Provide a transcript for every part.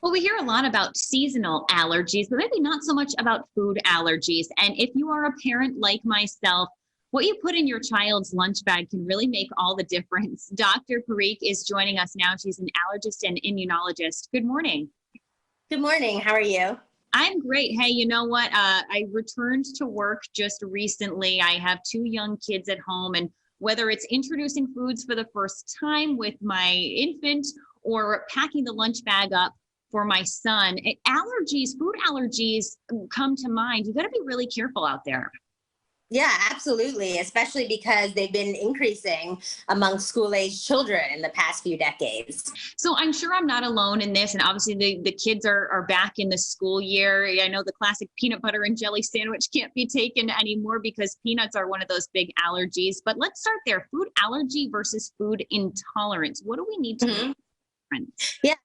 Well, we hear a lot about seasonal allergies, but maybe not so much about food allergies. And if you are a parent like myself, what you put in your child's lunch bag can really make all the difference. Dr. Parikh is joining us now. She's an allergist and immunologist. Good morning. Good morning. How are you? I'm great. Hey, you know what? I returned to work just recently. I have two young kids at home, and whether it's introducing foods for the first time with my infant or packing the lunch bag up for my son, food allergies come to mind. You got to be really careful out there. Yeah, absolutely. Especially because they've been increasing among school-age children in the past few decades. So I'm sure I'm not alone in this. And obviously the kids are back in the school year. I know the classic peanut butter and jelly sandwich can't be taken anymore because peanuts are one of those big allergies. But let's start there. Food allergy versus food intolerance. What do we need to know? Yeah.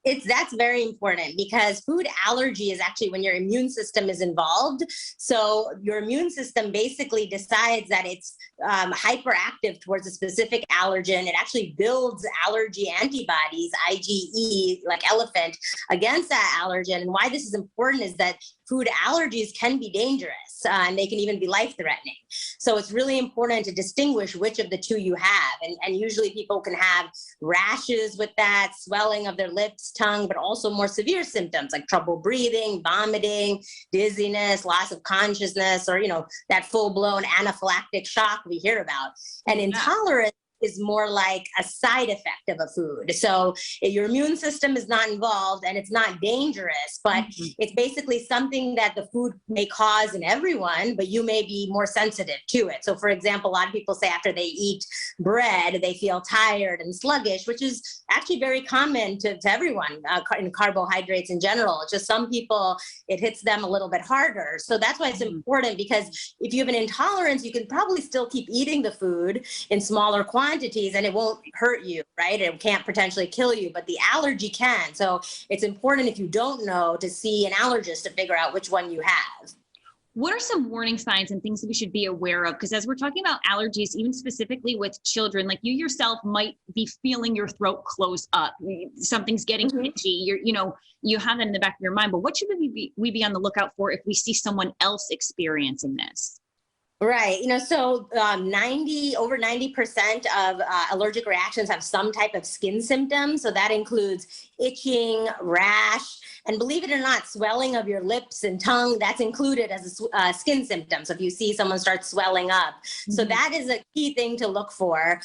That's very important because food allergy is actually when your immune system is involved. So your immune system basically decides that it's hyperactive towards a specific allergen. It actually builds allergy antibodies, IgE, like elephant, against that allergen. And why this is important is that food allergies can be dangerous and they can even be life-threatening. So it's really important to distinguish which of the two you have. And usually people can have rashes with that, swelling of their lips, tongue, but also more severe symptoms like trouble breathing, vomiting, dizziness, loss of consciousness, or, that full-blown anaphylactic shock we hear about. And intolerance is more like a side effect of a food. So your immune system is not involved and it's not dangerous, but it's basically something that the food may cause in everyone, but you may be more sensitive to it. So for example, a lot of people say after they eat bread, they feel tired and sluggish, which is actually very common to everyone in carbohydrates in general. It's just some people, it hits them a little bit harder. So that's why it's important, because if you have an intolerance, you can probably still keep eating the food in smaller quantities and it won't hurt you, right? It can't potentially kill you, but the allergy can. So it's important, if you don't know, to see an allergist to figure out which one you have. What are some warning signs and things that we should be aware of? Because as we're talking about allergies, even specifically with children, like you yourself might be feeling your throat close up. Something's getting itchy. You have that in the back of your mind, but what should we be on the lookout for if we see someone else experiencing this? Right. So over 90% of allergic reactions have some type of skin symptoms. So that includes itching, rash, and believe it or not, swelling of your lips and tongue, that's included as a skin symptom. So if you see someone start swelling up. So that is a key thing to look for,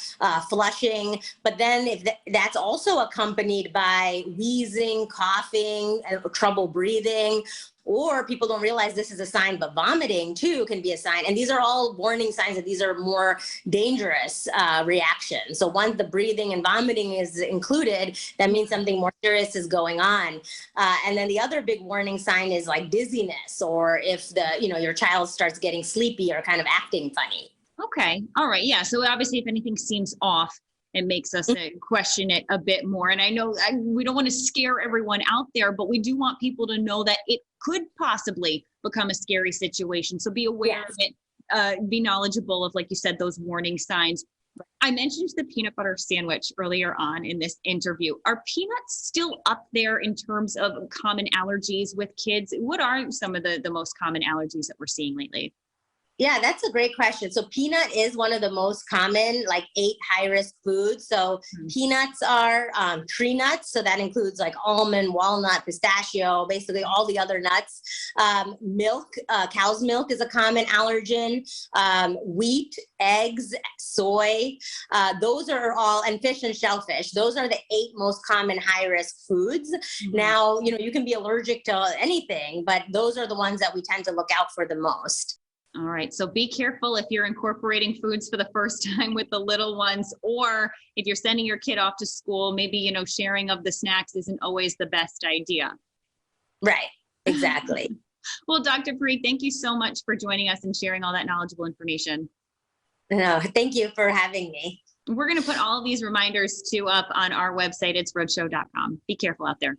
flushing. But then if that's also accompanied by wheezing, coughing, trouble breathing, or people don't realize this is a sign, but vomiting too can be a sign. And these are all warning signs that these are more dangerous reactions. So once the breathing and vomiting is included, that means something more serious is going on. And then the other big warning sign is like dizziness, or if your child starts getting sleepy or kind of acting funny. Okay. All right. Yeah. So obviously if anything seems off, it makes us question it a bit more. And I know we don't want to scare everyone out there, but we do want people to know that it could possibly become a scary situation. So be aware of it, be knowledgeable of, like you said, those warning signs. I mentioned the peanut butter sandwich earlier on in this interview. Are peanuts still up there in terms of common allergies with kids? What are some of the most common allergies that we're seeing lately? Yeah, that's a great question. So peanut is one of the most common, like 8 high-risk foods. So peanuts are tree nuts. So that includes like almond, walnut, pistachio, basically all the other nuts. Milk, cow's milk is a common allergen. Wheat, eggs, soy, those are all, and fish and shellfish. Those are the 8 most common high-risk foods. Now, you can be allergic to anything, but those are the ones that we tend to look out for the most. All right. So be careful if you're incorporating foods for the first time with the little ones, or if you're sending your kid off to school, maybe, sharing of the snacks isn't always the best idea. Right. Exactly. Well, Dr. Parikh, thank you so much for joining us and sharing all that knowledgeable information. No, thank you for having me. We're going to put all of these reminders up on our website. It's roadshow.com. Be careful out there.